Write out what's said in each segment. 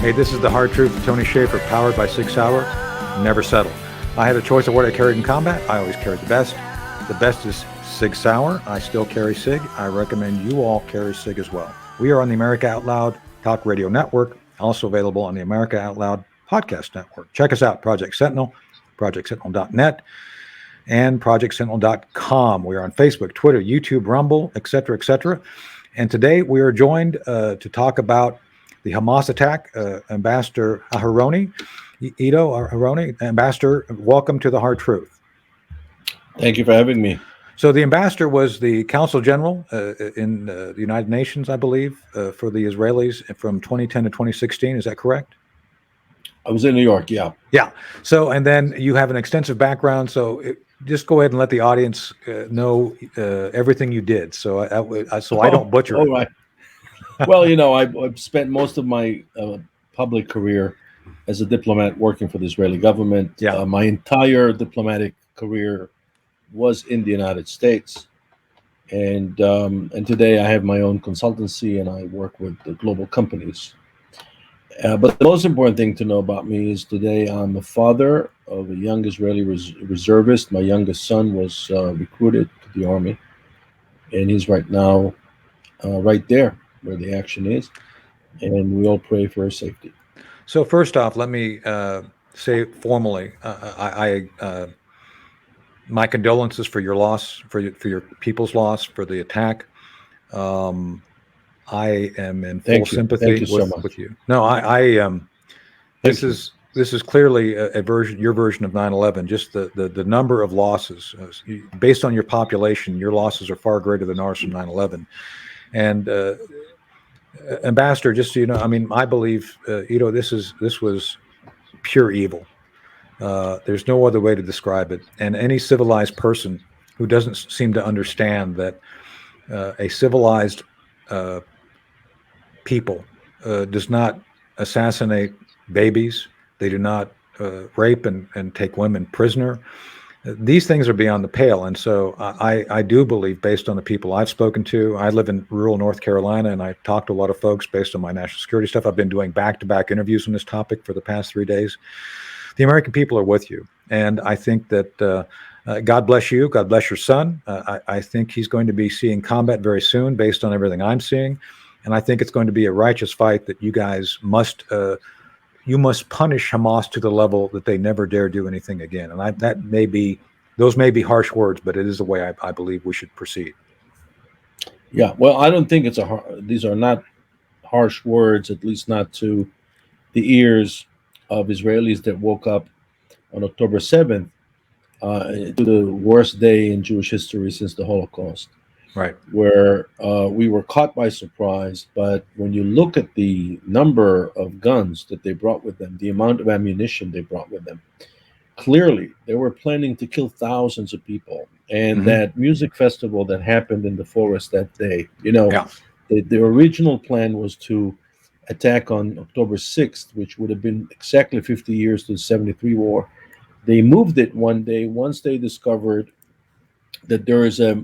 Hey, this is the hard truth of Tony Shaffer, powered by Sig Sauer. Never settle. I had a choice of what I carried in combat. I always carried the best. The best is Sig Sauer. I still carry Sig. I recommend you all carry Sig as well. We are on the America Out Loud Talk Radio Network, also available on the America Out Loud Podcast Network. Check us out, Project Sentinel, projectsentinel.net, and projectsentinel.com. We are on Facebook, Twitter, YouTube, Rumble, etc., etc. And today we are joined to talk about the Hamas attack. Ambassador Aharoni, Ido Aharoni, Ambassador, welcome to the Hard Truth. Thank you for having me. So the ambassador was the Consul General in the United Nations, I believe, for the Israelis from 2010 to 2016. Is that correct? I was in New York, yeah. Yeah. So, and then you have an extensive background. So just go ahead and let the audience know everything you did. So I don't butcher it. Right. Well, you know, I've spent most of my public career as a diplomat working for the Israeli government. Yeah. My entire diplomatic career was in the United States. And today I have my own consultancy and I work with the global companies. But the most important thing to know about me is today I'm a father of a young Israeli reservist. My youngest son was recruited to the army, and he's right now right there where the action is, and we all pray for his safety. So first off, let me say formally, my condolences for your loss, for your people's loss, for the attack. I am in full sympathy with you. No, this is clearly a version, your version of 9/11. Just the number of losses based on your population, your losses are far greater than ours from 9/11. And Ambassador, just so you know, I mean, I believe, this was pure evil. There's no other way to describe it. And any civilized person who doesn't seem to understand that a civilized people does not assassinate babies, they do not rape and take women prisoner. These things are beyond the pale. And so I do believe, based on the people I've spoken to, I live in rural North Carolina, and I talk to a lot of folks based on my national security stuff. I've been doing back-to-back interviews on this topic for the past 3 days. The American people are with you. And I think that God bless you. God bless your son. I think he's going to be seeing combat very soon based on everything I'm seeing. And I think it's going to be a righteous fight that you guys must punish Hamas to the level that they never dare do anything again. And those may be harsh words, but it is the way I believe we should proceed. Yeah, well, I don't think these are not harsh words, at least not to the ears of Israelis that woke up on October 7th to the worst day in Jewish history since the Holocaust. Right. Where we were caught by surprise. But when you look at the number of guns that they brought with them, the amount of ammunition they brought with them, clearly they were planning to kill thousands of people. And that music festival that happened in the forest that day, the original plan was to attack on October 6th, which would have been exactly 50 years to the 73 war. They moved it one day once they discovered that there is a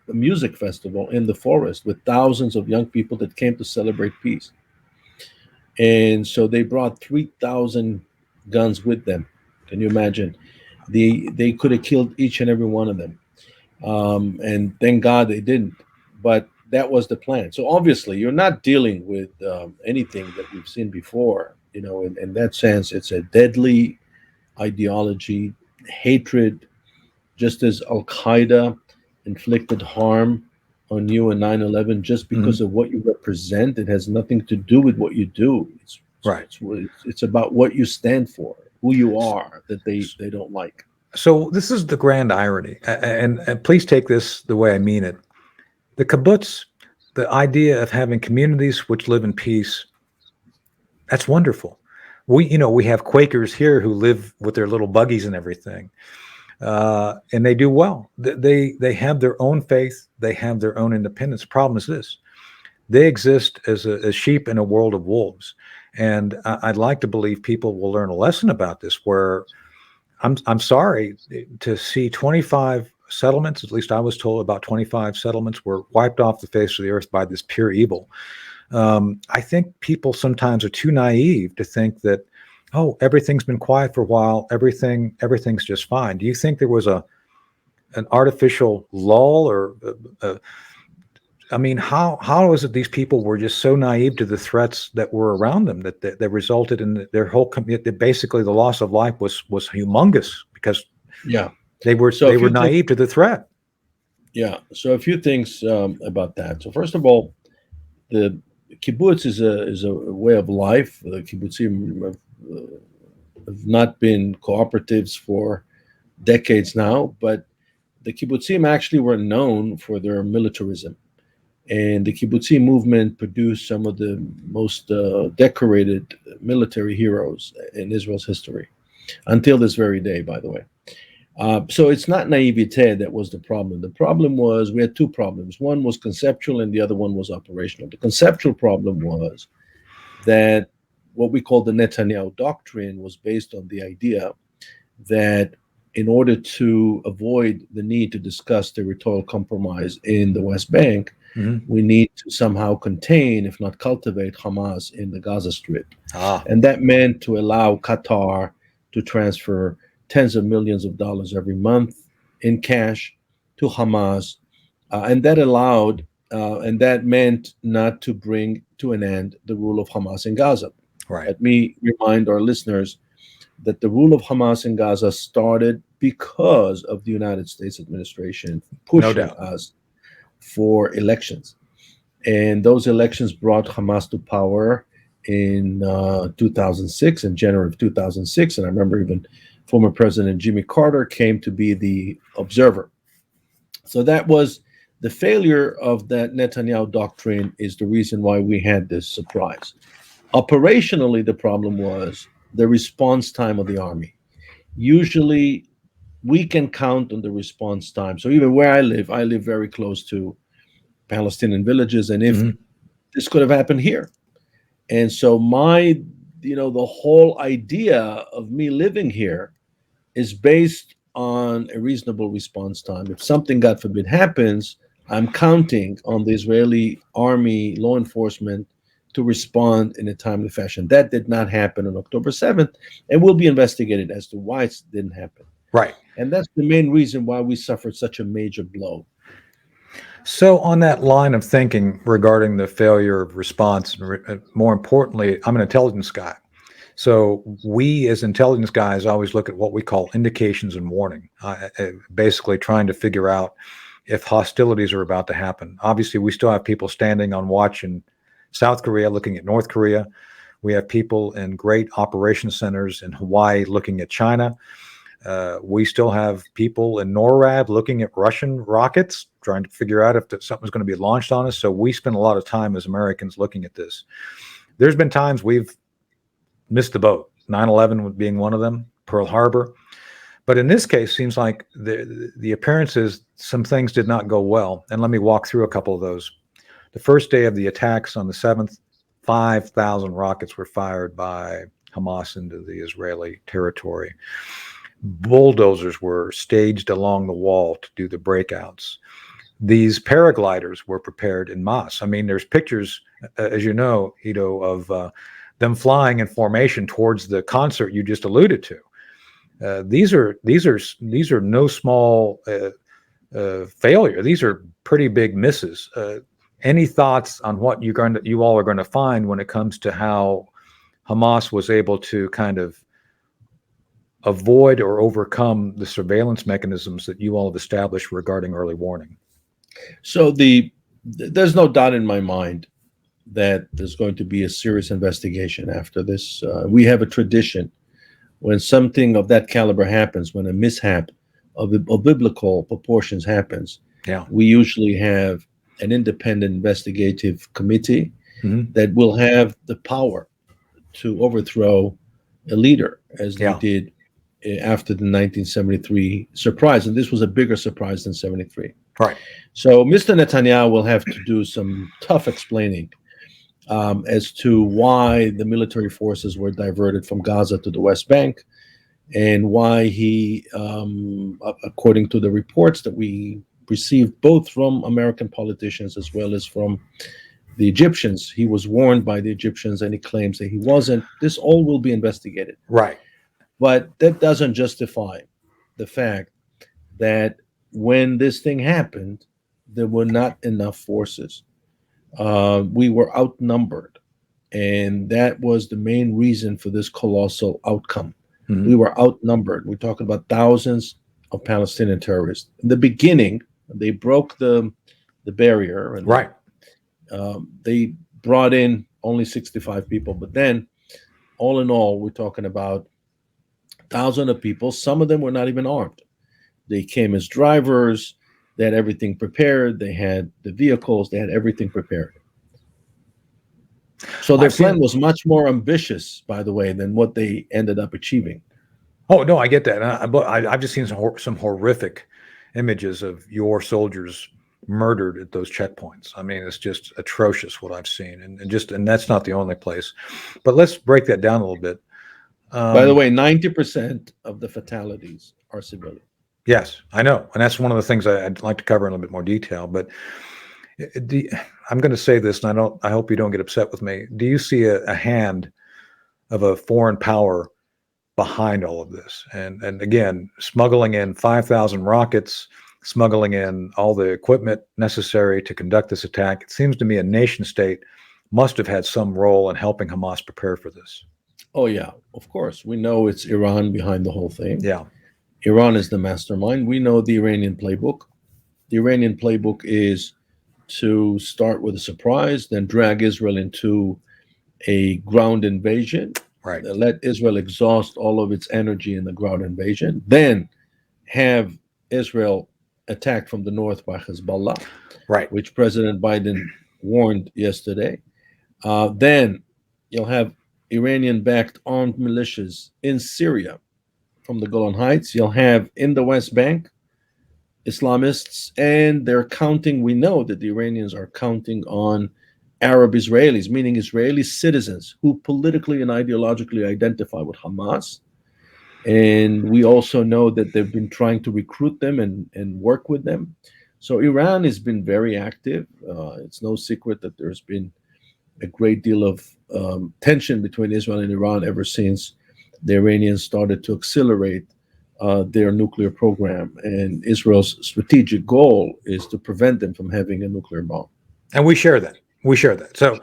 music festival in the forest with thousands of young people that came to celebrate peace. And so they brought 3,000 guns with them. Can you imagine? They could have killed each and every one of them. And thank God they didn't. But that was the plan. So obviously you're not dealing with anything that we've seen before. In that sense, it's a deadly ideology, hatred, just as Al-Qaeda inflicted harm on you in 9/11 just because of what you represent. It has nothing to do with what you do. It's about what you stand for, who you are, that they don't like. So this is the grand irony, and please take this the way I mean it. The kibbutz, the idea of having communities which live in peace, that's wonderful. We have Quakers here who live with their little buggies and everything. And they do well. They have their own faith. They have their own independence. The problem is this: they exist as sheep in a world of wolves. And I'd like to believe people will learn a lesson about this. Where I'm sorry to see 25 settlements. At least I was told about 25 settlements were wiped off the face of the earth by this pure evil. I think people sometimes are too naive to think that, oh, everything's been quiet for a while, everything's just fine. Do you think there was an artificial lull, or I mean, how is it these people were just so naive to the threats that were around them that resulted in their whole basically the loss of life was humongous because Yeah. they were So a few things. naive to the threat. Yeah. So a few things about that. So first of all, the kibbutz is a way of life. The kibbutzim have not been cooperatives for decades now, but the kibbutzim actually were known for their militarism. And the kibbutzi movement produced some of the most decorated military heroes in Israel's history, until this very day, by the way. So it's not naivete that was the problem. The problem was we had two problems. One was conceptual and the other one was operational. The conceptual problem was that what we call the Netanyahu doctrine was based on the idea that in order to avoid the need to discuss territorial compromise in the West Bank, we need to somehow contain, if not cultivate, Hamas in the Gaza Strip. And that meant to allow Qatar to transfer tens of millions of dollars every month in cash to Hamas. And that allowed, and that meant not to bring to an end the rule of Hamas in Gaza. Right. Let me remind our listeners that the rule of Hamas in Gaza started because of the United States administration pushing us for elections. And those elections brought Hamas to power in 2006, in January of 2006. And I remember even former President Jimmy Carter came to be the observer. So that was the failure of that Netanyahu doctrine is the reason why we had this surprise. Operationally, the problem was the response time of the army. Usually, we can count on the response time. So even where I live very close to Palestinian villages, and if this could have happened here. And so the whole idea of me living here is based on a reasonable response time. If something, God forbid, happens, I'm counting on the Israeli army, law enforcement to respond in a timely fashion. That did not happen on October 7th, and will be investigated as to why it didn't happen. Right. And that's the main reason why we suffered such a major blow. So on that line of thinking regarding the failure of response, more importantly, I'm an intelligence guy. So we as intelligence guys always look at what we call indications and warning, basically trying to figure out if hostilities are about to happen. Obviously, we still have people standing on watch in South Korea looking at North Korea. We have people in great operation centers in Hawaii looking at China. We still have people in NORAD looking at Russian rockets, trying to figure out if something's going to be launched on us. So we spend a lot of time as Americans looking at this. There's been times we've missed the boat, 9/11 being one of them, Pearl Harbor. But in this case, seems like the appearances, some things did not go well. And let me walk through a couple of those. The first day of the attacks on the 7th, 5,000 rockets were fired by Hamas into the Israeli territory. Bulldozers were staged along the wall to do the breakouts. These paragliders were prepared en masse. I mean, there's pictures, as you know, Ido, of them flying in formation towards the concert you just alluded to. These are no small failure. These are pretty big misses. Any thoughts on what you all are going to find when it comes to how Hamas was able to kind of avoid or overcome the surveillance mechanisms that you all have established regarding early warning? So there's no doubt in my mind that there's going to be a serious investigation after this. We have a tradition when something of that caliber happens, when a mishap of biblical proportions happens, we usually have an independent investigative committee that will have the power to overthrow a leader, as they did after the 1973 surprise. And this was a bigger surprise than 73. Right. So Mr. Netanyahu will have to do some tough explaining as to why the military forces were diverted from Gaza to the West Bank, and why he, according to the reports that we received both from American politicians as well as from the Egyptians. He was warned by the Egyptians, and he claims that he wasn't. This all will be investigated. Right. But that doesn't justify the fact that when this thing happened, there were not enough forces. We were outnumbered. And that was the main reason for this colossal outcome. Mhm. We were outnumbered. We're talking about thousands of Palestinian terrorists. In the beginning, they broke the barrier, and Right. they brought in only 65 people. But then, all in all, we're talking about thousands of people. Some of them were not even armed. They came as drivers. They had everything prepared. They had the vehicles. They had everything prepared. So their I've seen. plan was much more ambitious, by the way, than what they ended up achieving. Oh no, I get that. But I've just seen some horrific images of your soldiers murdered at those checkpoints. I mean, it's just atrocious what I've seen, and that's not the only place. But let's break that down a little bit. By the way, 90% of the fatalities are civilian. Yes, I know, and that's one of the things I'd like to cover in a little bit more detail. But I'm going to say this, and I hope you don't get upset with me. Do you see a hand of a foreign power behind all of this? And again, smuggling in 5,000 rockets, smuggling in all the equipment necessary to conduct this attack. It seems to me a nation state must have had some role in helping Hamas prepare for this. Oh, yeah, of course. We know it's Iran behind the whole thing. Yeah. Iran is the mastermind. We know the Iranian playbook. The Iranian playbook is to start with a surprise, then drag Israel into a ground invasion, Right. let Israel exhaust all of its energy in the ground invasion, then have Israel attacked from the north by Hezbollah, Right. which President Biden warned yesterday. Then you'll have Iranian-backed armed militias in Syria from the Golan Heights. You'll have in the West Bank Islamists, and they're counting. We know that the Iranians are counting on Arab Israelis, meaning Israeli citizens who politically and ideologically identify with Hamas. And we also know that they've been trying to recruit them and work with them. So Iran has been very active. It's no secret that there's been a great deal of tension between Israel and Iran ever since the Iranians started to accelerate their nuclear program. And Israel's strategic goal is to prevent them from having a nuclear bomb. And we share that. So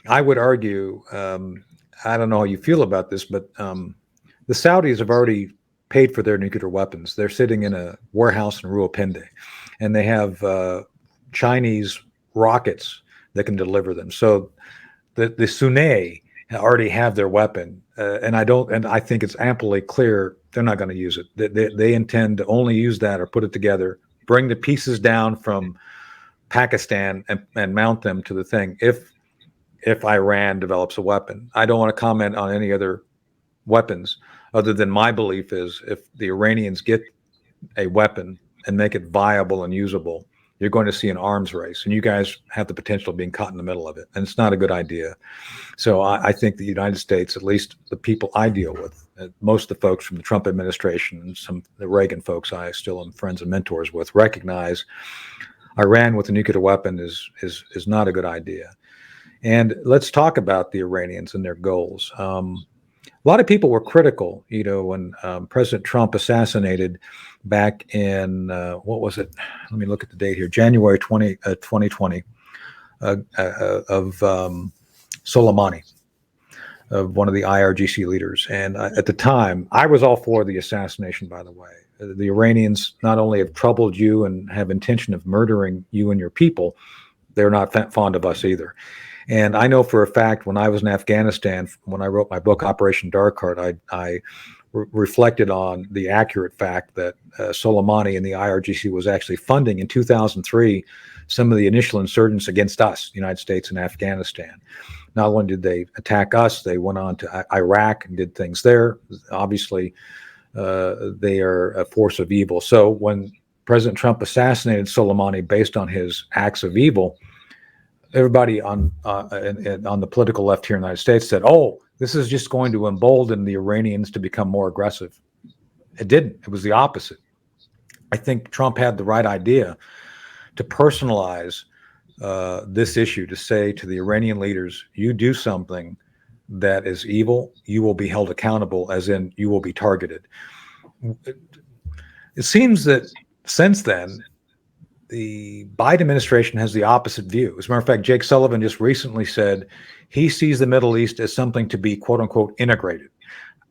I would argue, I don't know how you feel about this, but the Saudis have already paid for their nuclear weapons. They're sitting in a warehouse in Rawalpindi, and they have Chinese rockets that can deliver them. So the Sunni already have their weapon, and I think it's amply clear they're not going to use it. They intend to only use that or put it together, bring the pieces down from Pakistan and mount them to the thing if Iran develops a weapon. I don't want to comment on any other weapons other than my belief is if the Iranians get a weapon and make it viable and usable, you're going to see an arms race, and you guys have the potential of being caught in the middle of it, and it's not a good idea. So I think the United States, at least the people I deal with, most of the folks from the Trump administration and some of the Reagan folks I still am friends and mentors with, recognize Iran with a nuclear weapon is not a good idea. And let's talk about the Iranians and their goals. A lot of people were critical, when President Trump assassinated back in, what was it? Let me look at the date here, January 2020, of Soleimani, of one of the IRGC leaders. And at the time, I was all for the assassination, by the way. The Iranians not only have troubled you and have intention of murdering you and your people, they're not fond of us either. And I know for a fact when I was in Afghanistan, when I wrote my book, Operation Dark Heart, I reflected on the accurate fact that Soleimani and the IRGC was actually funding in 2003 some of the initial insurgents against us, the United States and Afghanistan. Not only did they attack us, they went on to Iraq and did things there. Obviously, they are a force of evil. So when President Trump assassinated Soleimani based on his acts of evil, everybody on the political left here in the United States said, "Oh, this is just going to embolden the Iranians to become more aggressive." It didn't. It was the opposite. I think Trump had the right idea to personalize this issue to say to the Iranian leaders, you do something that is evil, you will be held accountable, as in you will be targeted. It seems that since then, the Biden administration has the opposite view. As a matter of fact, Jake Sullivan just recently said he sees the Middle East as something to be, quote unquote, integrated.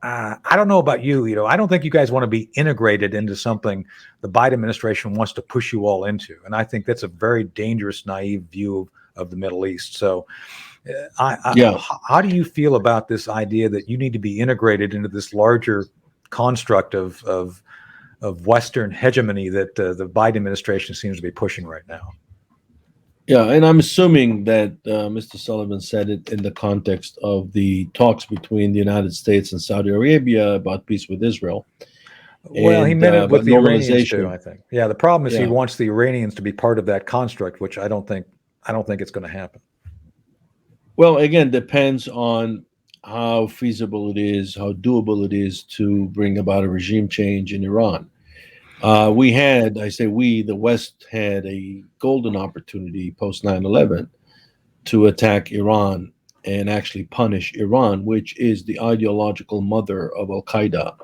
I don't know about you, I don't think you guys want to be integrated into something the Biden administration wants to push you all into. And I think that's a very dangerous, naive view of the Middle East. So Yeah. how do you feel about this idea that you need to be integrated into this larger construct of Western hegemony that the Biden administration seems to be pushing right now? Yeah, and I'm assuming that Mr. Sullivan said it in the context of the talks between the United States and Saudi Arabia about peace with Israel. Well, he And meant it with about the Iranians too, normalization. I think. Yeah, the problem is he Yeah. wants the Iranians to be part of that construct, which I don't think it's going to happen. Well, again, depends on how feasible it is, how doable it is to bring about a regime change in Iran. The West had a golden opportunity post 9/11 to attack Iran and actually punish Iran, which is the ideological mother of Al Qaeda,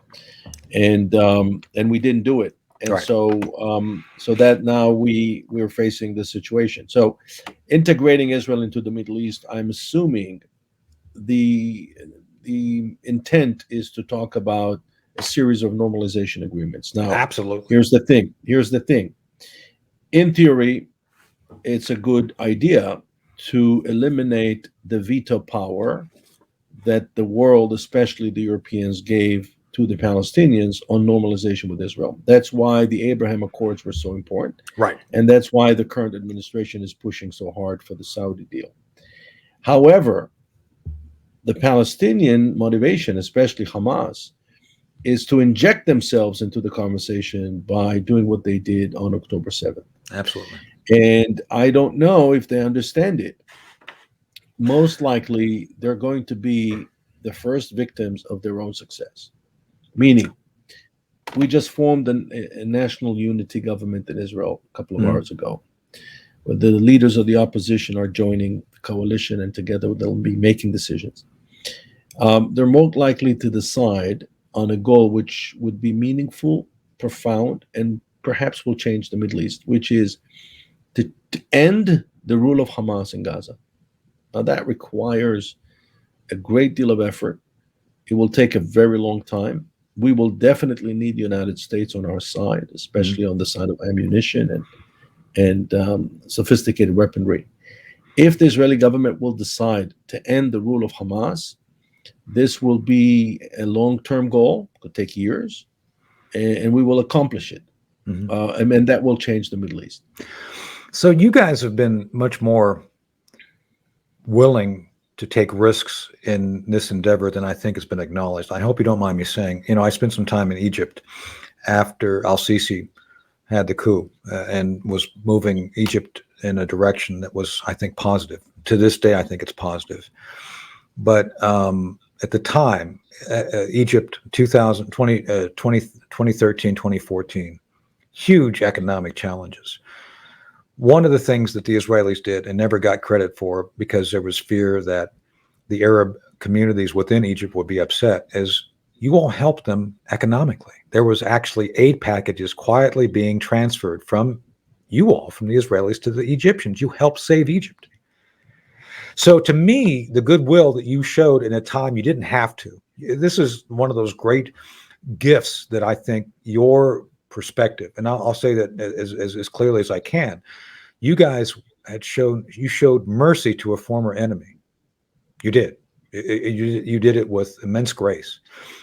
and we didn't do it. And Right. so that now we're facing this situation. So integrating Israel into the Middle East, I'm assuming the intent is to talk about a series of normalization agreements. Now, Absolutely. here's the thing. In theory, it's a good idea to eliminate the veto power that the world, especially the Europeans, gave to the Palestinians on normalization with Israel. That's why the Abraham Accords were so important. Right. And that's why the current administration is pushing so hard for the Saudi deal. However, the Palestinian motivation, especially Hamas, is to inject themselves into the conversation by doing what they did on October 7th. Absolutely. And I don't know if they understand it. Most likely, they're going to be the first victims of their own success. Meaning, we just formed a national unity government in Israel a couple of hours ago. Where the leaders of the opposition are joining the coalition, and together they'll be making decisions. They're most likely to decide on a goal which would be meaningful, profound, and perhaps will change the Middle East, which is to end the rule of Hamas in Gaza. Now, that requires a great deal of effort. It will take a very long time. We will definitely need the United States on our side, especially on the side of ammunition and sophisticated weaponry. If the Israeli government will decide to end the rule of Hamas, this will be a long-term goal. It could take years, and we will accomplish it. And that will change the Middle East. So you guys have been much more willing to take risks in this endeavor than I think has been acknowledged. I hope you don't mind me saying, I spent some time in Egypt after al-Sisi had the coup and was moving Egypt in a direction that was, I think, positive. To this day, I think it's positive. But at the time, Egypt, 2013, 2014, huge economic challenges. One of the things that the Israelis did and never got credit for, because there was fear that the Arab communities within Egypt would be upset, is you all helped them economically. There was actually aid packages quietly being transferred from you all, from the Israelis to the Egyptians. You helped save Egypt. So to me, the goodwill that you showed in a time you didn't have to, this is one of those great gifts that I think your perspective, and I'll say that as clearly as I can, you guys showed mercy to a former enemy. You did. You did it with immense grace.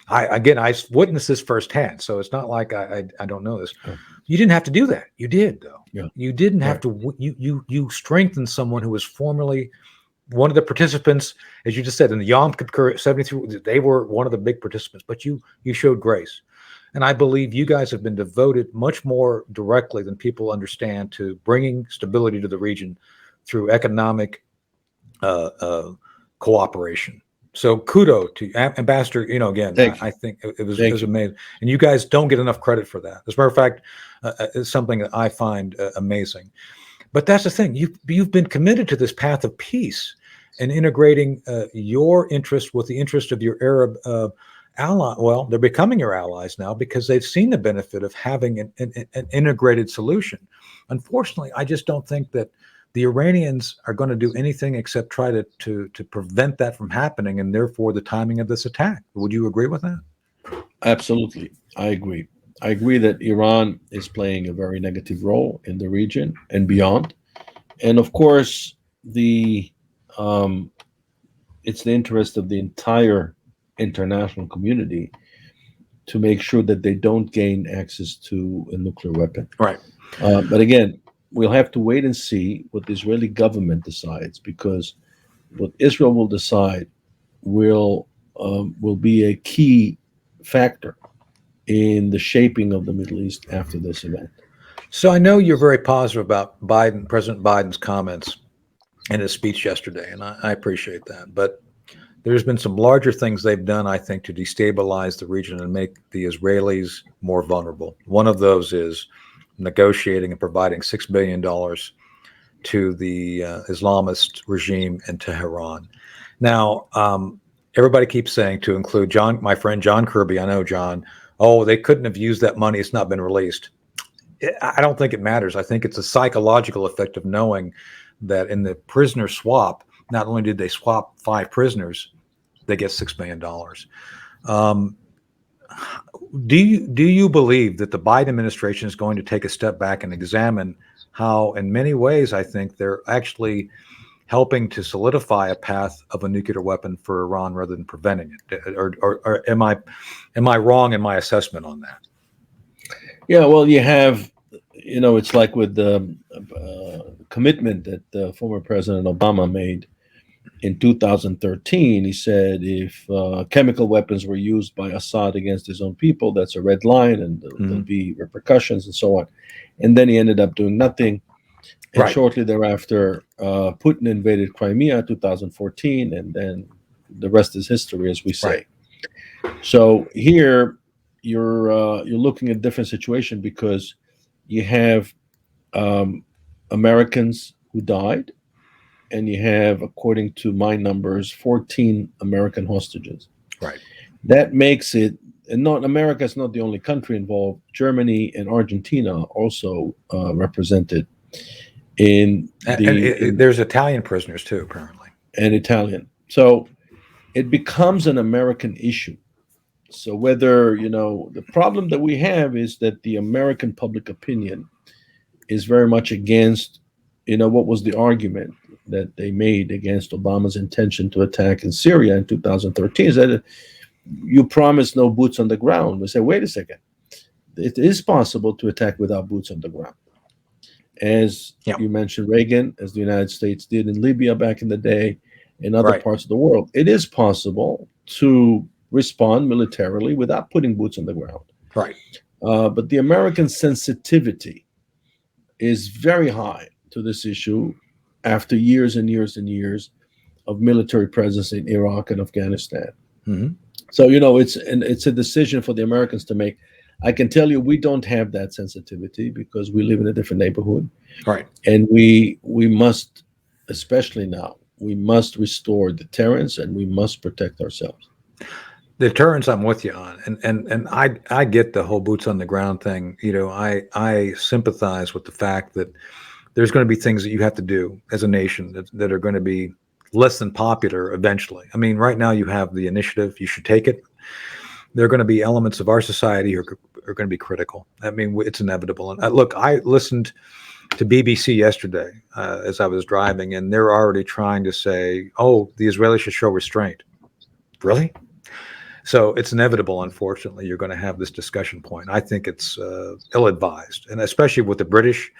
I witnessed this firsthand, so it's not like I don't know this. You didn't have to do that. You did, though. Yeah. You didn't have to. You strengthened someone who was formerly one of the participants, as you just said, in the Yom Kippur 73. They were one of the big participants, but you showed grace. And I believe you guys have been devoted much more directly than people understand to bringing stability to the region through economic cooperation. So kudos to Ambassador. Again, I think it was amazing. And you guys don't get enough credit for that. As a matter of fact, it's something that I find amazing. But that's the thing. You've been committed to this path of peace and integrating your interest with the interest of your Arab ally. Well, they're becoming your allies now because they've seen the benefit of having an integrated solution. Unfortunately, I just don't think that the Iranians are going to do anything except try to prevent that from happening, and therefore the timing of this attack. Would you agree with that? Absolutely, I agree. I agree that Iran is playing a very negative role in the region and beyond, and of course, the um, it's the interest of the entire international community to make sure that they don't gain access to a nuclear weapon. Right. But again, we'll have to wait and see what the Israeli government decides, because what Israel will decide will be a key factor in the shaping of the Middle East after this event. So I know you're very positive about President Biden's comments in his speech yesterday, and I appreciate that. But there's been some larger things they've done, I think, to destabilize the region and make the Israelis more vulnerable. One of those is negotiating and providing $6 billion to the Islamist regime in Tehran. Now, everybody keeps saying, to include John, my friend John Kirby, I know John, oh, they couldn't have used that money. It's not been released. I don't think it matters. I think it's a psychological effect of knowing that in the prisoner swap, not only did they swap 5 prisoners, they get $6 million. Do you believe that the Biden administration is going to take a step back and examine how, in many ways, I think they're actually helping to solidify a path of a nuclear weapon for Iran rather than preventing it? Or am I wrong in my assessment on that? Yeah, well, you have, it's like with the commitment that former President Obama made in 2013. He said if chemical weapons were used by Assad against his own people, that's a red line, and there'll be repercussions and so on. And then he ended up doing nothing. And Right. shortly thereafter, Putin invaded Crimea in 2014, and then the rest is history, as we say. Right. So here you're looking at a different situation, because you have Americans who died, and you have, according to my numbers, 14 American hostages. Right. That makes it, and not America is not the only country involved. Germany and Argentina also represented in there's Italian prisoners too, apparently, and Italian. So it becomes an American issue. So whether, the problem that we have is that the American public opinion is very much against, what was the argument that they made against Obama's intention to attack in Syria in 2013, is that you promised no boots on the ground. We say, wait a second, it is possible to attack without boots on the ground. As you mentioned, Reagan, as the United States did in Libya back in the day, in other parts of the world, it is possible to respond militarily without putting boots on the ground. Right. But the American sensitivity is very high to this issue after years and years and years of military presence in Iraq and Afghanistan. Mm-hmm. So, it's a decision for the Americans to make. I can tell you we don't have that sensitivity because we live in a different neighborhood. Right. And we must, especially now, we must restore deterrence, and we must protect ourselves. Deterrence, I'm with you on, and I get the whole boots on the ground thing. I sympathize with the fact that there's going to be things that you have to do as a nation that are going to be less than popular eventually. I mean, right now you have the initiative; you should take it. There are going to be elements of our society who are going to be critical. I mean, it's inevitable. And look, I listened to BBC yesterday as I was driving, and they're already trying to say, "Oh, the Israelis should show restraint." Really? So it's inevitable, unfortunately, you're going to have this discussion point. I think it's ill-advised, and especially with the British,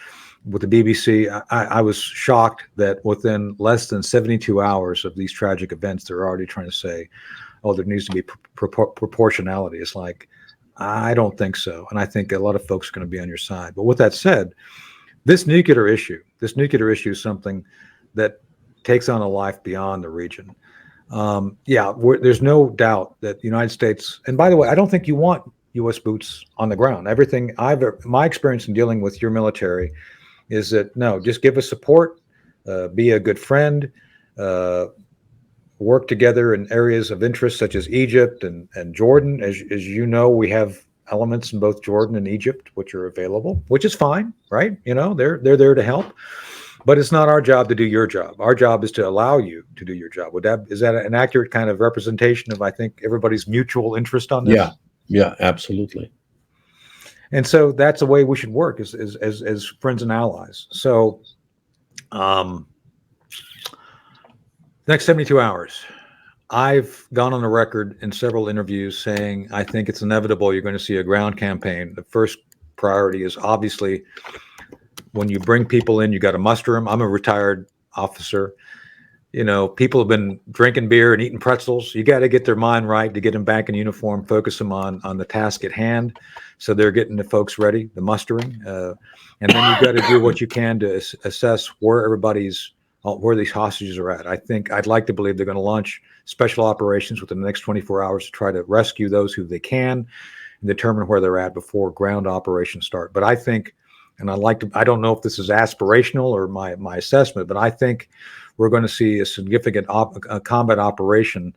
with the BBC, I was shocked that within less than 72 hours of these tragic events, they're already trying to say, oh, there needs to be proportionality. It's like, I don't think so. And I think a lot of folks are going to be on your side. But with that said, this nuclear issue is something that takes on a life beyond the region. There's no doubt that the United States, and by the way, I don't think you want U.S. boots on the ground. My experience in dealing with your military is that no, just give us support, be a good friend, uh, work together in areas of interest such as Egypt and Jordan. As you know, we have elements in both Jordan and Egypt which are available, which is fine, right? You know, they're there to help, but it's not our job to do your job. Our job is to allow you to do your job. Is that an accurate kind of representation of, I think, everybody's mutual interest on Yeah, this? yeah, absolutely. And so that's the way we should work as friends and allies. So, um, next 72 hours. I've gone on the record in several interviews saying I think it's inevitable you're going to see a ground campaign. The first priority is obviously when you bring people in, you got to muster them. I'm a retired officer. You know, people have been drinking beer and eating pretzels. You got to get their mind right to get them back in uniform, focus them on the task at hand. So they're getting the folks ready, the mustering. And then you got to do what you can to assess where these hostages are at. I'd like to believe they're going to launch special operations within the next 24 hours to try to rescue those who they can and determine where they're at before ground operations start. But I think, and I don't know if this is aspirational or my assessment, but I think we're going to see a significant combat operation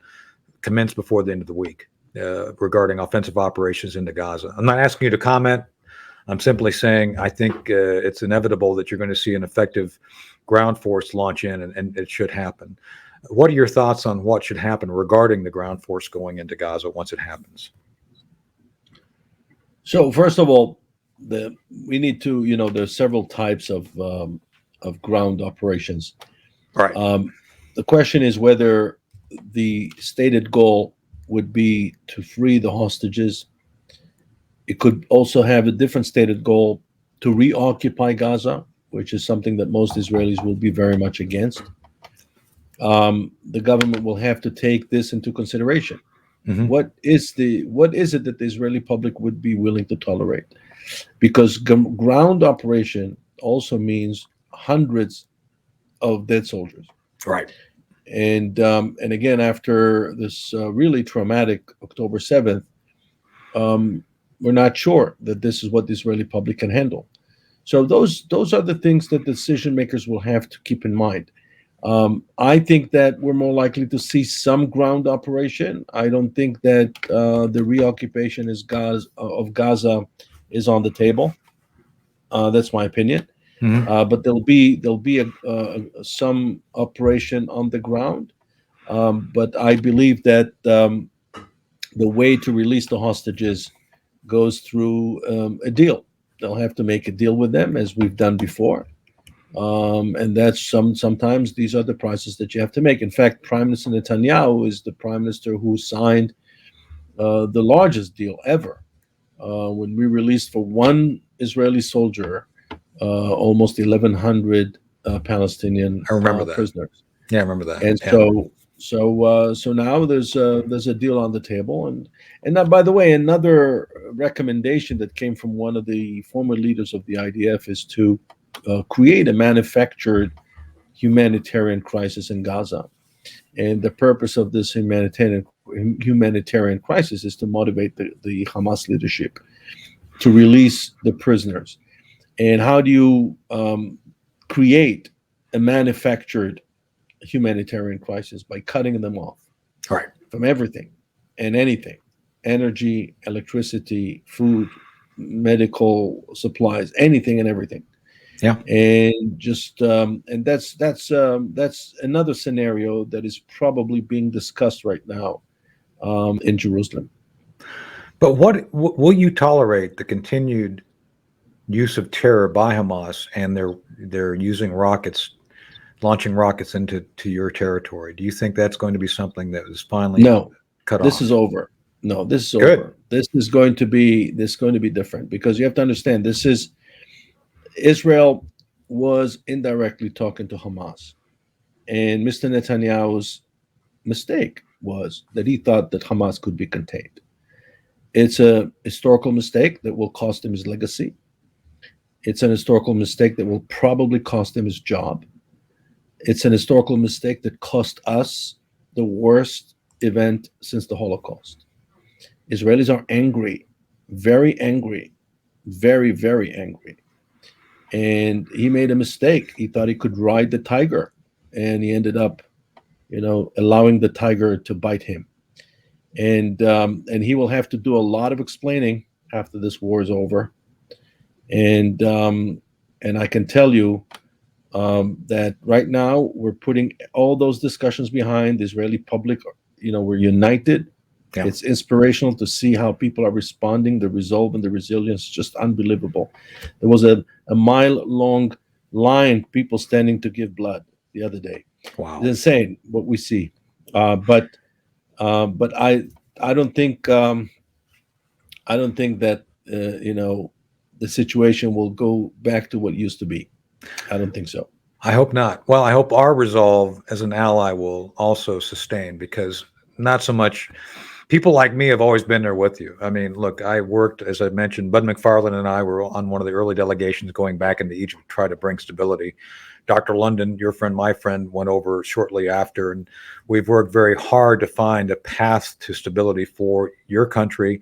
commence before the end of the week regarding offensive operations into Gaza. I'm not asking you to comment. I'm simply saying I think it's inevitable that you're going to see an effective ground force launch in, and it should happen. What are your thoughts on what should happen regarding the ground force going into Gaza once it happens? So first of all, we need to, there's several types of ground operations. All right. The question is whether the stated goal would be to free the hostages. It could also have a different stated goal to reoccupy Gaza, which is something that most Israelis will be very much against. The government will have to take this into consideration. Mm-hmm. What is it that the Israeli public would be willing to tolerate? Because ground operation also means hundreds of dead soldiers. Right. And again, after this really traumatic October 7th, we're not sure that this is what the Israeli public can handle. So those are the things that decision makers will have to keep in mind. I think that we're more likely to see some ground operation. I don't think that the reoccupation of Gaza is on the table. That's my opinion. Mm-hmm. But there'll be some operation on the ground. But I believe that the way to release the hostages goes through a deal. They'll have to make a deal with them, as we've done before. And that's sometimes these are the prices that you have to make. In fact, Prime Minister Netanyahu is the prime minister who signed the largest deal ever. When we released for one Israeli soldier almost 1,100 Palestinian I remember that. prisoners. Yeah, I remember that. And Yeah. so now there's a deal on the table, and now, by the way, another recommendation that came from one of the former leaders of the IDF is to create a manufactured humanitarian crisis in Gaza. And the purpose of this humanitarian crisis is to motivate the Hamas leadership to release the prisoners. And how do you create a manufactured humanitarian crisis? By cutting them off Right. from everything and anything: energy, electricity, food, medical supplies, anything and everything. Yeah. And just and that's another scenario that is probably being discussed right now in Jerusalem. But what will you tolerate the continued use of terror by Hamas and they're using rockets, launching rockets into your territory? Do you think that's going to be something that is finally No, cut this off? is over. No, this is Good. over. This is going to be different, because you have to understand, this is Israel was indirectly talking to Hamas, and Mr. Netanyahu's mistake was that he thought that Hamas could be contained. It's a historical mistake that will cost him his legacy. It's an historical mistake that will probably cost him his job. It's an historical mistake that cost us the worst event since the Holocaust. Israelis are angry, very angry, very, very angry. and he made a mistake. He thought he could ride the tiger, and he ended up, allowing the tiger to bite him. And he will have to do a lot of explaining after this war is over. And I can tell you that right now we're putting all those discussions behind the Israeli public. We're united. Yeah. It's inspirational to see how people are responding. The resolve and the resilience is just unbelievable. There was a mile-long line, people standing to give blood the other day. Wow. It's insane what we see. But I don't think that the situation will go back to what used to be. I don't think so. I hope not. Well, I hope our resolve as an ally will also sustain, because not so much people like me have always been there with you. I mean, look, I worked, as I mentioned, Bud McFarland and I were on one of the early delegations going back into Egypt to try to bring stability. Dr. London, your friend, my friend, went over shortly after, and we've worked very hard to find a path to stability for your country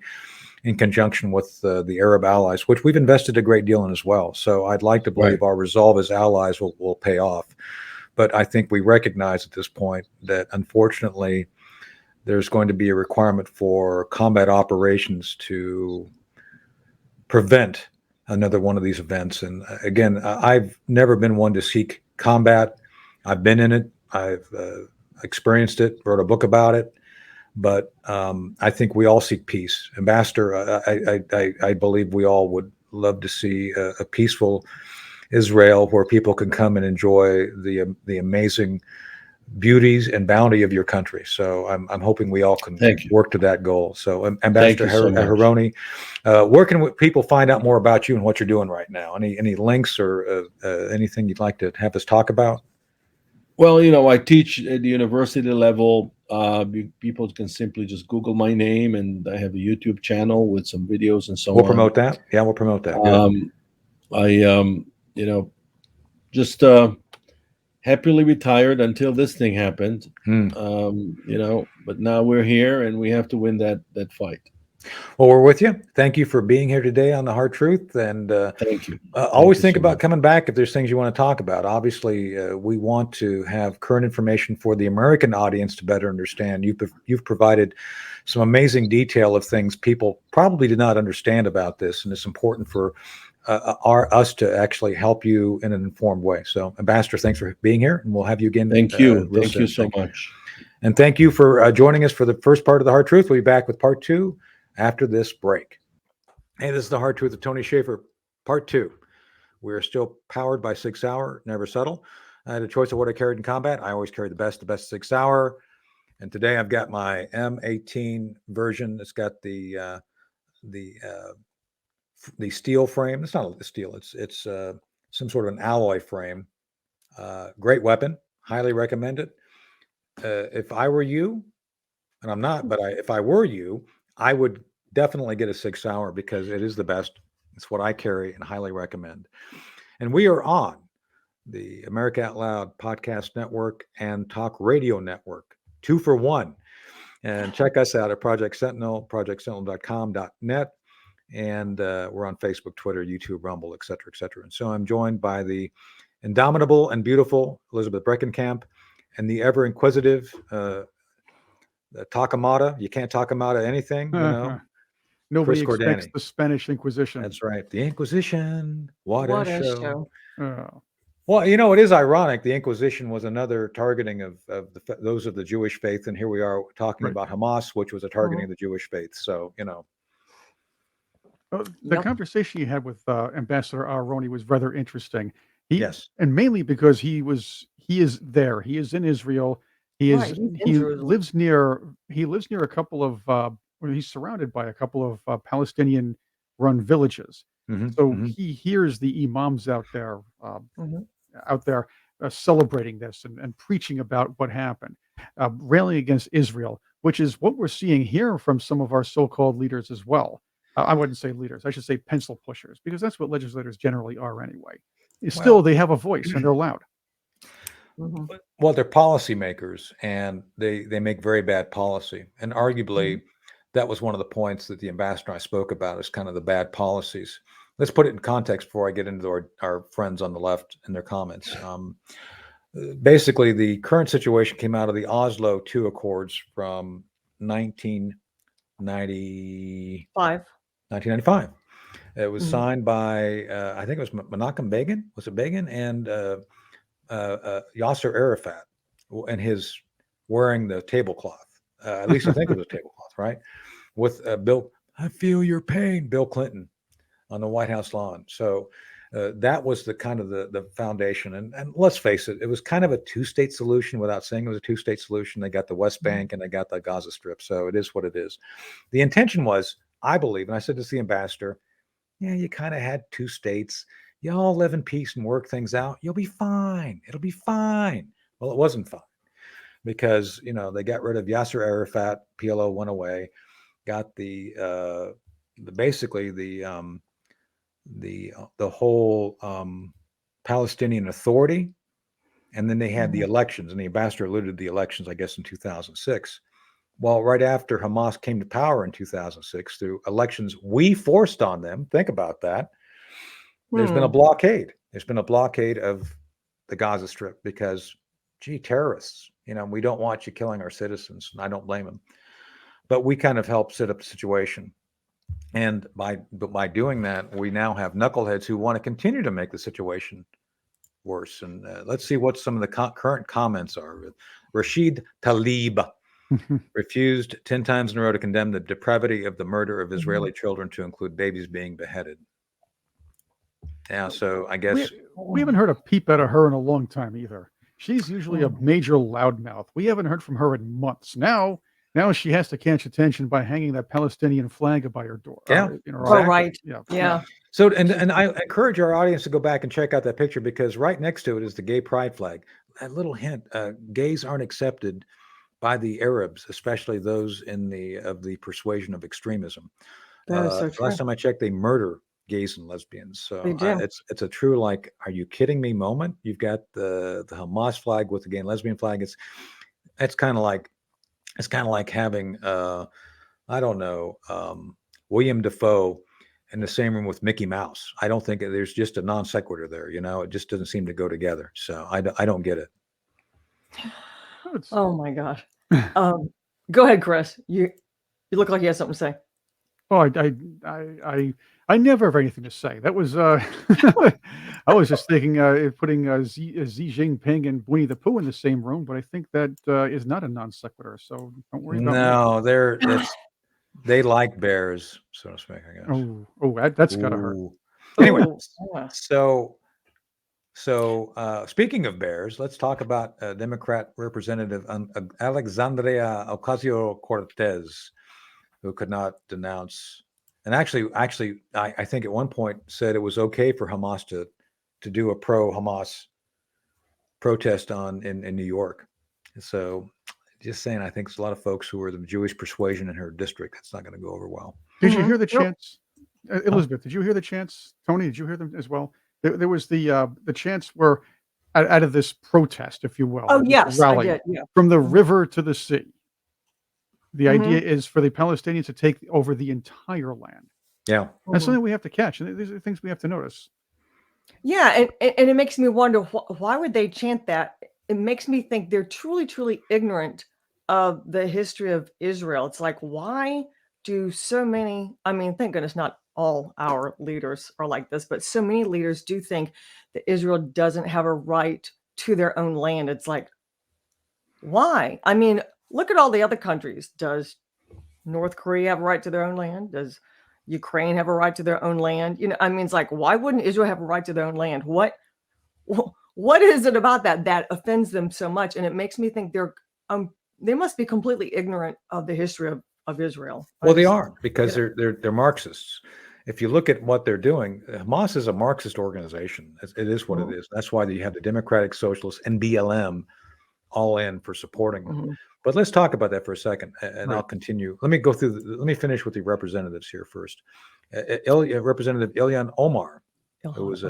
in conjunction with the Arab allies, which we've invested a great deal in as well. So I'd like to believe our resolve as allies will pay off. But I think we recognize at this point that, unfortunately, there's going to be a requirement for combat operations to prevent another one of these events. And again, I've never been one to seek combat. I've been in it. I've experienced it, wrote a book about it. But I think we all seek peace. Ambassador, I believe we all would love to see a peaceful Israel where people can come and enjoy the amazing beauties and bounty of your country. So I'm hoping we all can work to that goal. So Ambassador Aharoni, where can people find out more about you and what you're doing right now? Any links or anything you'd like to have us talk about? Well, I teach at the university level. People can simply just Google my name, and I have a YouTube channel with some videos and so on. We'll promote that. Yeah, we'll promote that. I just happily retired until this thing happened. But now we're here, and we have to win that fight. Well, we're with you. Thank you for being here today on The Hard Truth. And thank you. Always think about coming back if there's things you want to talk about. Obviously, we want to have current information for the American audience to better understand. You've provided some amazing detail of things people probably did not understand about this, and it's important for us to actually help you in an informed way. So, Ambassador, thanks for being here, and we'll have you again. Thank you. Thank you so much. And thank you for joining us for the first part of The Hard Truth. We'll be back with part 2 after this break. Hey, this is The Hard Truth of Tony Shaffer, part 2. We're still powered by 6 Hour, never settle. I had a choice of what I carried in combat. I always carry the best 6 Hour. And today I've got my M18 version. It's got the steel frame. It's not steel. It's some sort of an alloy frame. Great weapon. Highly recommend it. If I were you, and I'm not, but if I were you, I would definitely get a 6 Hour because it is the best. It's what I carry and highly recommend. And we are on the America Out Loud Podcast Network and Talk Radio Network, 2 for 1. And check us out at Project Sentinel, projectsentinel.com.net. And we're on Facebook, Twitter, YouTube, Rumble, et cetera, et cetera. And so I'm joined by the indomitable and beautiful Elizabeth Breckenkamp and the ever inquisitive Takamata. You can't talk him out of anything, Nobody expects the Spanish Inquisition. That's right. The Inquisition. What a show. Oh. Well, it is ironic. The Inquisition was another targeting of those of the Jewish faith. And here we are talking about Hamas, which was a targeting of the Jewish faith. So, The conversation you had with Ambassador Aharoni was rather interesting. Yes. And mainly because he is there. He is in Israel. He lives near a couple of he's surrounded by a couple of Palestinian run villages. He hears the imams out there celebrating this and preaching about what happened, railing against Israel, which is what we're seeing here from some of our so-called leaders as well. I wouldn't say leaders. I should say pencil pushers, because that's what legislators generally are anyway. Still, they have a voice and they're loud. Well, they're policymakers, and they make very bad policy. And arguably, that was one of the points that the ambassador and I spoke about, is kind of the bad policies. Let's put it in context before I get into our friends on the left and their comments. Basically, the current situation came out of the Oslo II Accords from 1995. It was signed by, I think it was Menachem Begin. Was it Begin? And Yasser Arafat, and his wearing the tablecloth. At least I think it was a tablecloth, right? With Bill, I feel your pain, Bill Clinton on the White House lawn. So that was the kind of the foundation. And let's face it, it was kind of a two-state solution without saying it was a two-state solution. They got the West Bank and they got the Gaza Strip. So it is what it is. The intention was, I believe, and I said this to the ambassador, yeah, you kind of had two states. You all live in peace and work things out. You'll be fine. It'll be fine. Well, it wasn't fine because, they got rid of Yasser Arafat. PLO went away, got basically the whole Palestinian Authority. And then they had the elections, and the ambassador alluded to the elections, I guess, in 2006. Well, right after Hamas came to power in 2006 through elections we forced on them, think about that, there's been a blockade. There's been a blockade of the Gaza Strip because, terrorists, we don't want you killing our citizens, and I don't blame them. But we kind of helped set up the situation. And by doing that, we now have knuckleheads who want to continue to make the situation worse. And let's see what some of the current comments are. Rashid Talib refused 10 times in a row to condemn the depravity of the murder of Israeli children, to include babies being beheaded. Yeah, so I guess we haven't heard a peep out of her in a long time either. She's usually a major loudmouth. We haven't heard from her in months. Now she has to catch attention by hanging that Palestinian flag by her door. Yeah, in her Oh, office. right. Yeah. So, and I encourage our audience to go back and check out that picture, because right next to it is the gay pride flag. A little hint: gays aren't accepted by the Arabs, especially those of the persuasion of extremism. That is so true. Last time I checked, they murder gays and lesbians. So They do. it's a true, like, are you kidding me moment. You've got the Hamas flag with the gay and lesbian flag. It's kind of like having I don't know, William Dafoe in the same room with Mickey Mouse. I don't think there's just a non sequitur there. It just doesn't seem to go together. So I don't get it. Oh my gosh. Go ahead, Chris. You look like you have something to say. Oh, I never have anything to say. That was I was just thinking putting Xi Jinping and Winnie the Pooh in the same room, but I think that is not a non sequitur. So don't worry about No, they like bears, so to speak, I guess. Oh, that's gotta hurt. Anyway, Ooh, yeah. so speaking of bears, let's talk about Democrat Representative Alexandria Ocasio-Cortez, who could not denounce, and actually, I think at one point said it was okay for Hamas to do a pro-Hamas protest in New York. So just saying, I think there's a lot of folks who are the Jewish persuasion in her district. That's not going to go over well. Did you hear the chants, Elizabeth? Did you hear the chants? Tony, did you hear them as well? There was the chants were out of this protest, if you will. Oh, yes, rally, I did. Yeah. from the river to the sea. The idea is for the Palestinians to take over the entire land. Yeah. That's something we have to catch. And these are things we have to notice. Yeah, and it makes me wonder, why would they chant that? It makes me think they're truly, truly ignorant of the history of Israel. It's like, why do so many, I mean, thank goodness not all our leaders are like this, but so many leaders do think that Israel doesn't have a right to their own land. It's like, why? I mean, look at all the other countries. Does North Korea have a right to their own land? Does Ukraine have a right to their own land? I mean, it's like, why wouldn't Israel have a right to their own land? What is it about that offends them so much? And it makes me think they must be completely ignorant of the history of Israel. Well, they are, because they're Marxists. If you look at what they're doing, Hamas is a Marxist organization. It is what it is. That's why you have the Democratic Socialists and BLM all in for supporting them. But let's talk about that for a second, and I'll continue. Let me finish with the representatives here first. Representative Ilhan Omar, who was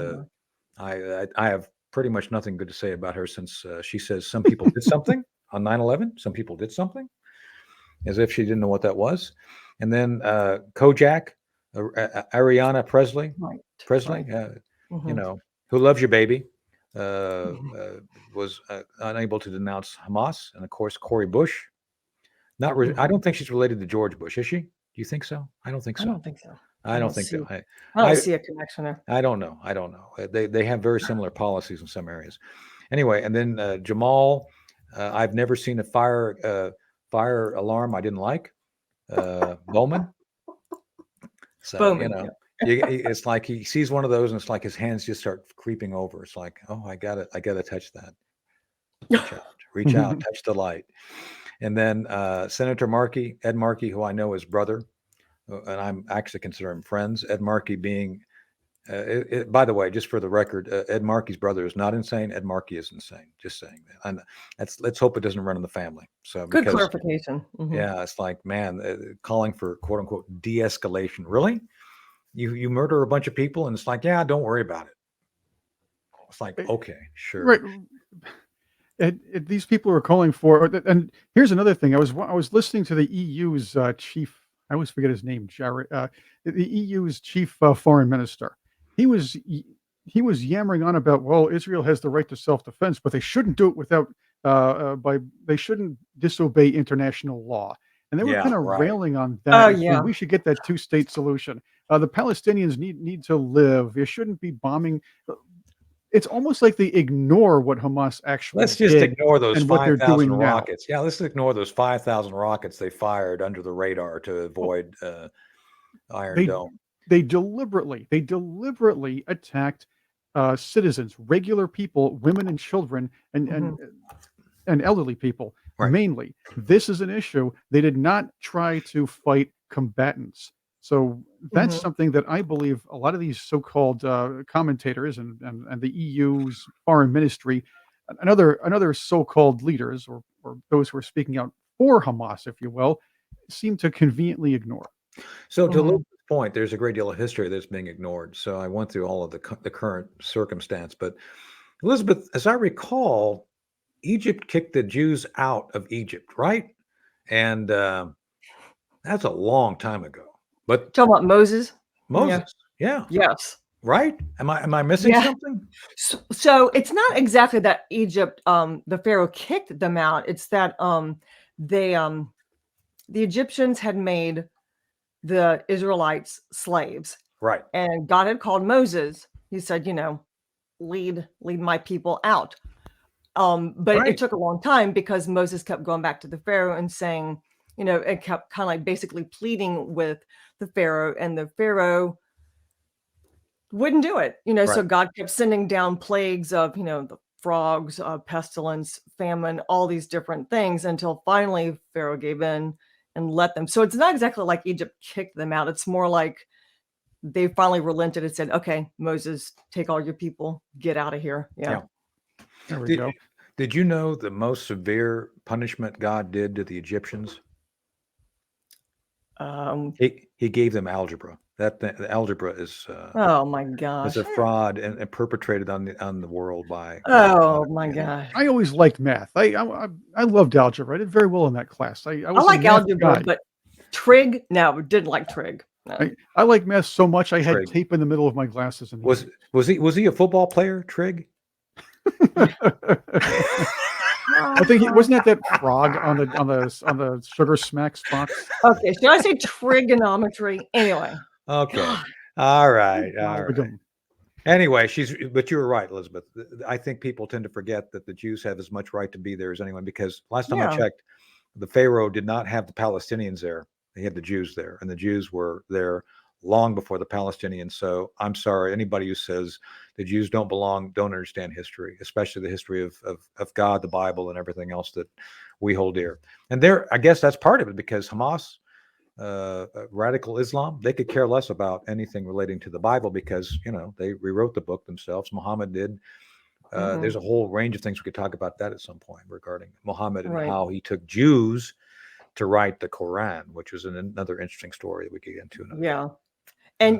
I have pretty much nothing good to say about her, since she says some people did something on 9/11. Some people did something, as if she didn't know what that was. and then Kojak, Ariana Presley, Right. Presley, Right. you Mhm. know, who loves your baby, Mhm. was unable to denounce Hamas, and of course Cori Bush. I Mhm. don't think she's related to George Bush, is she? Do you think so? I don't think I so. don't think so. I I don't don't think see that. I don't I see a connection there. I don't know. I don't know. They have very similar policies in some areas. Anyway, and then Jamal, I've never seen a fire alarm I didn't like. Bowman. So Bowman, yeah. it's like he sees one of those, and it's like his hands just start creeping over. It's like, oh, I gotta touch that. Reach out, touch the light. And then Senator Markey, Ed Markey, who I know is brother, and I'm actually consider him friends. Ed Markey being, by the way, just for the record, Ed Markey's brother is not insane. Ed Markey is insane. Just saying that. And let's hope it doesn't run in the family. So Good because clarification. Mhm. yeah, it's like man, calling for quote unquote de-escalation. Really? You murder a bunch of people, and it's like, yeah, don't worry about it. It's like, okay, Right. sure. These people are calling for, and here's another thing. I was listening to the EU's chief. I always forget his name. Jared, the EU's chief foreign minister. He was he was yammering on about, well, Israel has the right to self defense, but they shouldn't do it without by they shouldn't disobey international law. And they were Yeah, kind of right. railing on Oh, that and saying yeah. we should get that two-state solution. The Palestinians need to live. You shouldn't be bombing. It's almost like they ignore what Hamas actually Let's just did ignore those and what they're 5,000 doing now. rockets. Yeah, let's ignore those 5,000 rockets they fired under the radar to Oh, avoid Iron they Dome. they deliberately attacked citizens, regular people, women and children, Mhm. and elderly people Right. mainly. This is an issue. They did not try to fight combatants. So that's Mhm. something that I believe a lot of these so-called commentators and the EU's foreign ministry and other so-called leaders or those who are speaking out for Hamas, if you will, seem to conveniently ignore. So to Mhm. Elizabeth's point, there's a great deal of history that's being ignored. So I went through all of the current circumstance. But Elizabeth, as I recall, Egypt kicked the Jews out of Egypt, right? And that's a long time ago. But Talking about Moses? Yeah. Moses, yeah, Yes. right? Am I missing Yeah. something? So it's not exactly that Egypt, the Pharaoh kicked them out. It's that they the Egyptians had made the Israelites slaves, Right, and God had called Moses. He said, lead my people out. But it right, took a long time because Moses kept going back to the Pharaoh and saying, it kept kind of like basically pleading with the Pharaoh, and the Pharaoh wouldn't do it. So right. God kept sending down plagues of, the frogs, pestilence, famine, all these different things until finally Pharaoh gave in and let them. So it's not exactly like Egypt kicked them out. It's more like they finally relented and said, okay, Moses, take all your people, get out of here. Yeah. Yeah. There we Did, go. did you know the most severe punishment God did to the Egyptians? Um, He gave them algebra. The algebra oh my is gosh. a fraud and perpetrated on the world by God. Oh my You know. gosh. I always liked math. I loved algebra. I did very well in that class. I I was a like math algebra, guy. but trig, no, didn't like trig. No. I like math so much I had Trig. tape in the middle of my glasses in the Was 80s. was he a football player? Trig. I think wasn't that frog on the Sugar Smacks box? Okay, should I say trigonometry? Anyway. Okay. God. All right. All right. Ba-dum. Anyway, but you were right, Elizabeth. I think people tend to forget that the Jews have as much right to be there as anyone because last time I Yeah. checked, the Pharaoh did not have the Palestinians there. He had the Jews there, and the Jews were there long before the Palestinians. So I'm sorry, anybody who says the Jews don't belong, don't understand history, especially the history of God, the Bible, and everything else that we hold dear. And I guess that's part of it because Hamas, radical Islam, they could care less about anything relating to the Bible because they rewrote the book themselves. Muhammad did. There's Mhm. a whole range of things we could talk about that at some point regarding Muhammad and Right. how he took Jews to write the Quran, which is another interesting story that we could get into another day. Yeah. And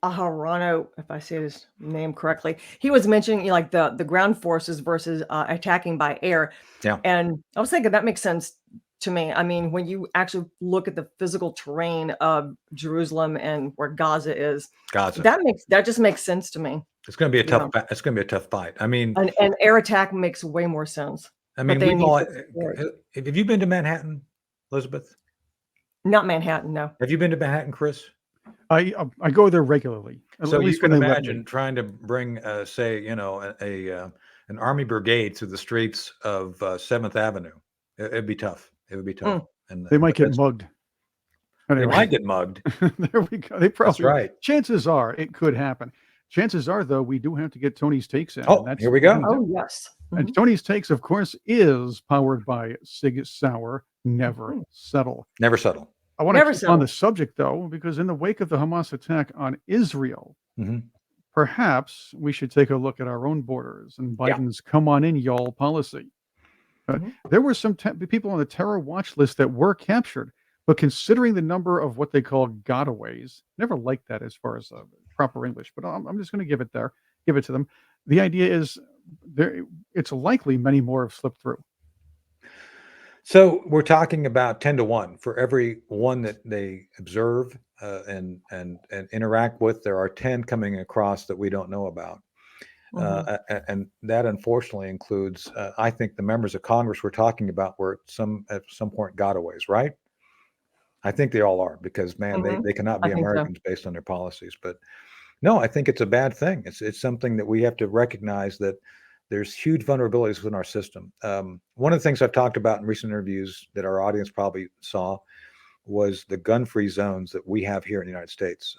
Aharano, if I say his name correctly, he was mentioning like the ground forces versus attacking by air. Yeah. And I was thinking that makes sense to me. I mean, when you actually look at the physical terrain of Jerusalem and where Gaza is, Gaza. that just makes sense to me. It's going to be a Yeah. tough. It's going to be a tough fight. I mean, An air attack makes way more sense. But they we've need all. to explore it. Have you been to Manhattan, Elizabeth? Not Manhattan, no. Have you been to Manhattan, Chris? I go there regularly. So at you least can when they let imagine me. trying to bring, say, an army brigade through the streets of 7th Avenue. It'd be tough. It would be tough. And They might get that's- mugged. They Anyway, might get mugged. there we go. They That's probably. right. Chances are it could happen. Chances are, though, we do have to get Tony's takes in. Oh, and here we go. Oh, yes. And Tony's takes, of course, is powered by Sig Sauer. Never settle. Never settle. I want Never to keep on settle. the subject, though, because in the wake of the Hamas attack on Israel, Mhm. perhaps we should take a look at our own borders and Yeah. Biden's "come on in, y'all" policy. There were some people on the terror watch list that were captured, but considering the number of what they call gotaways, never liked that as far as proper English, but I'm just going to give it to them. The idea is it's likely many more have slipped through. So we're talking about 10-1 for every one that they observe and interact with. There are 10 coming across that we don't know about. And that unfortunately includes, I think, the members of Congress we're talking about were at some point gotaways, right? I think they all are, because man, they cannot I be think so. Americans based on their policies. But no, I think it's a bad thing. It's something that we have to recognize, that there's huge vulnerabilities within our system. One of the things I've talked about in recent interviews that our audience probably saw was the gun-free zones that we have here in the United States.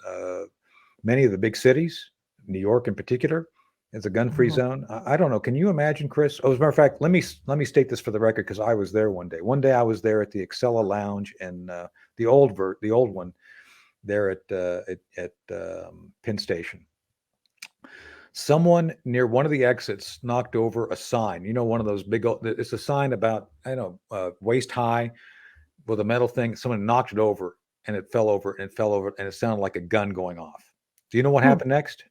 Many of the big cities, New York in particular, is a gun-free zone. I don't know. Can you imagine, Chris? Oh, as a matter of fact, let me state this for the record, because I was there one day. One day I was there at the Excella Lounge and the old one there at Penn Station. Someone near one of the exits knocked over a sign. You know, one of those big. It's a sign about waist high with a metal thing. Someone knocked it over, and it fell over, and it sounded like a gun going off. Do you know what happened next?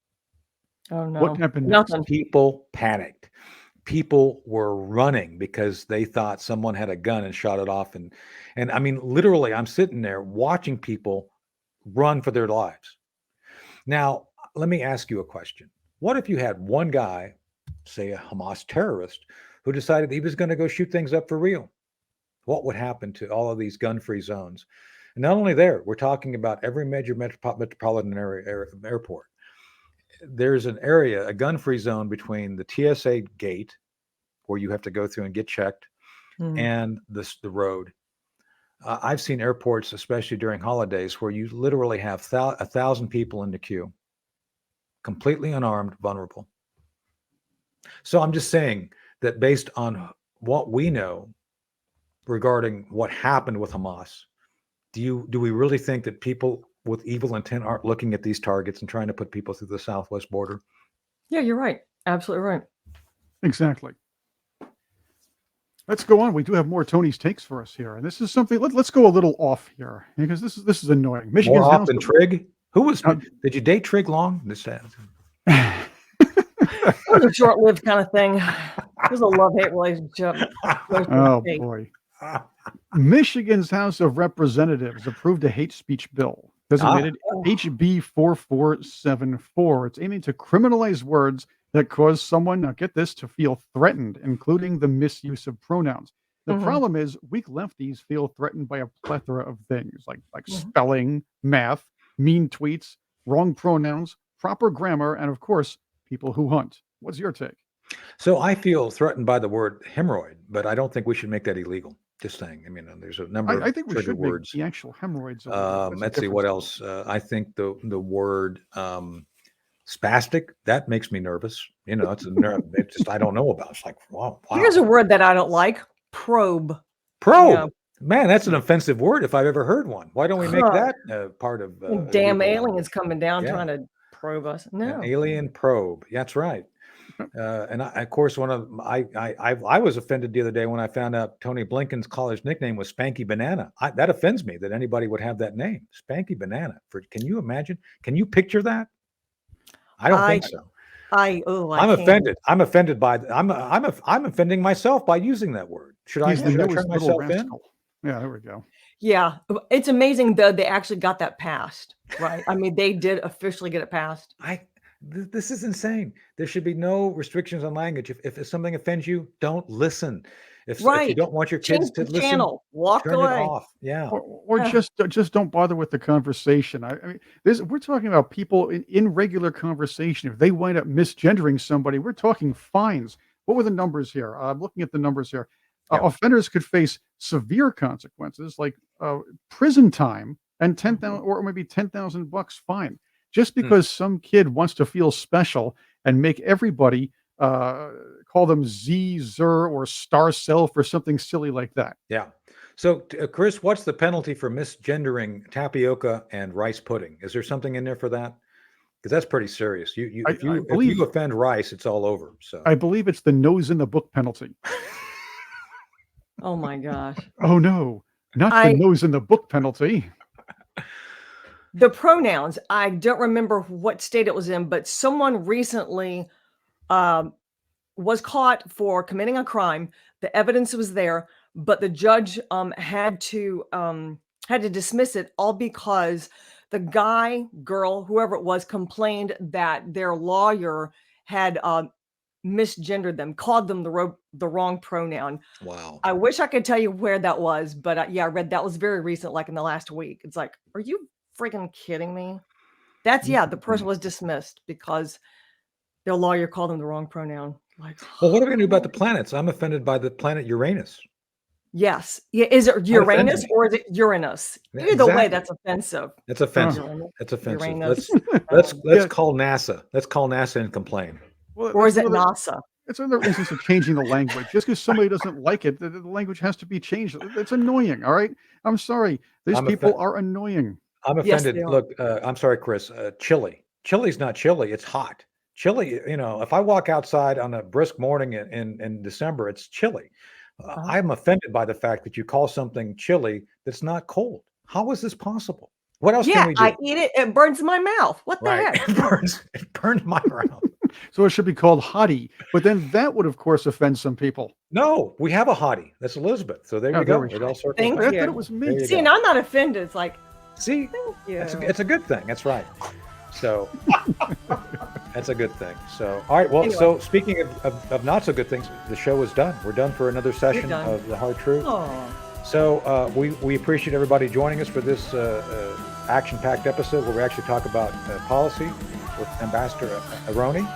Oh, no. What happened next? Nothing. People panicked. People were running because they thought someone had a gun and shot it off. And I mean, literally, I'm sitting there watching people run for their lives. Now, let me ask you a question. What if you had one guy, say a Hamas terrorist, who decided he was going to go shoot things up for real? What would happen to all of these gun-free zones? And not only there, we're talking about every major metropolitan airport. There's an area, a gun-free zone between the TSA gate, where you have to go through and get checked, and the road. I've seen airports, especially during holidays, where you literally have 1,000 people in the queue, completely unarmed, vulnerable. So I'm just saying that based on what we know regarding what happened with Hamas, do we really think that people with evil intent aren't looking at these targets and trying to put people through the southwest border? Yeah, you're right. Absolutely right. Exactly. Let's go on. We do have more Tony's takes for us here, and this is something. Let's go a little off here, because this is annoying. Michigan's More off House than of- Trigg? Who was? Did you date Trigg long? It was a short-lived kind of thing. It was a love-hate relationship. Oh boy. Michigan's House of Representatives approved a hate speech bill designated HB 4474. It's aiming to criminalize words that cause someone, now get this, to feel threatened, including the misuse of pronouns. The problem is weak lefties feel threatened by a plethora of things like spelling, math, mean tweets, wrong pronouns, proper grammar, and of course, people who hunt. What's your take? So I feel threatened by the word hemorrhoid, but I don't think we should make that illegal. Just saying. I mean, there's a number of I think we trigger should words. make the actual hemorrhoids. That's a Let's see what difference. else. I think the word spastic, that makes me nervous. You know, it's a nerve. It just I don't know about. It's like wow. Here's a word that I don't like: probe. Probe. Yeah. Man, that's an offensive word if I've ever heard one. Why don't we make that part of? Damn legal aliens coming down Yeah. trying to probe us. No. An alien probe. That's right. And of course, I was offended the other day when I found out Tony Blinken's college nickname was Spanky Banana. That offends me that anybody would have that name, Spanky Banana. Can you imagine? Can you picture that? I don't think so. I'm offended. I'm offended by. I'm offending myself by using that word. Should I He's the turn newest little myself in? rascal. Yeah, there we go. Yeah, it's amazing though they actually got that passed, right? I mean, they did officially get it passed. This is insane. There should be no restrictions on language. If something offends you, don't listen. If you Right. don't want your kids Change to the listen, channel. Walk turn it away. off. Yeah. Or Ugh. just don't bother with the conversation. I mean, we're talking about people in regular conversation. If they wind up misgendering somebody, we're talking fines. What were the numbers here? I'm looking at the numbers here. Yeah. Offenders could face severe consequences like prison time and 10,000 Mhm. or maybe $10,000 fine, just Hmm. because some kid wants to feel special and make everybody uh, call them Z, Zer, or Star Self or something silly like that. Yeah. So, Chris, what's the penalty for misgendering tapioca and rice pudding? Is there something in there for that? Because that's pretty serious. I, I If believe you offend rice, it's all over. So, I believe it's the nose in the book penalty. Oh my gosh. Oh no, not the I nose in the book penalty. The pronouns, I don't remember what state it was in, but someone recently um, was caught for committing a crime. The evidence was there, but the judge had to dismiss it all because the guy, girl, whoever it was, complained that their lawyer had misgendered them, called them the wrong pronoun. wow. I wish I could tell you where that was, but yeah, I read that was very recent, like in the last week. It's like, are you freaking kidding me? The person was dismissed because their lawyer called them the wrong pronoun. Like, Well, what are we going to do about the planets? I'm offended by the planet Uranus. yes. Yeah, is it That offends Uranus me. or is it Uranus? Yeah, Either way, exactly. that's offensive. That's offensive. Uranus, That's offensive. Uranus. Let's Yeah. call NASA. Let's call NASA and complain. Well, Or that's is it another, NASA? it's another instance of changing the language. Just because somebody doesn't like it, the language has to be changed. It's annoying. All right. I'm sorry. These I'm people offen- are annoying. I'm Yes, offended. they are. Look, I'm sorry, Chris. Chili. Chili's not chili. It's hot. Chili. If I walk outside on a brisk morning in December, it's chilly. Uh-huh. I'm offended by the fact that you call something chili that's not cold. How is this possible? What else can Yeah, we do? I eat it. It burns my mouth. What the Right. heck? It burns my mouth. So it should be called hottie. But then that would, of course, offend some people. No, we have a hottie. That's Elizabeth. So there Oh, you there go. we go. It all circles Thank I back. you. thought it was There me. you See, go. and I'm not offended. It's like, See, thank you. it's a good thing. That's right. So that's a good thing. So, all right. Well, Anyway. so speaking of not so good things, the show is done. We're done for another session done. of The Hard Truth. Oh, So we appreciate everybody joining us for this action-packed episode where we actually talk about policy with Ambassador Aharoni.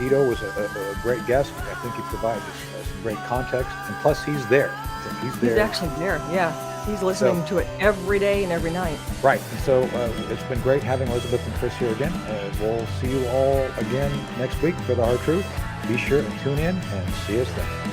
Ido was a great guest. I think he provided us some great context, and plus he's there. He's he's there. actually there. Yeah, he's listening to it every day and every night. Right. And so it's been great having Elizabeth and Chris here again. We'll see you all again next week for The Hard Truth. Be sure to tune in and see us then.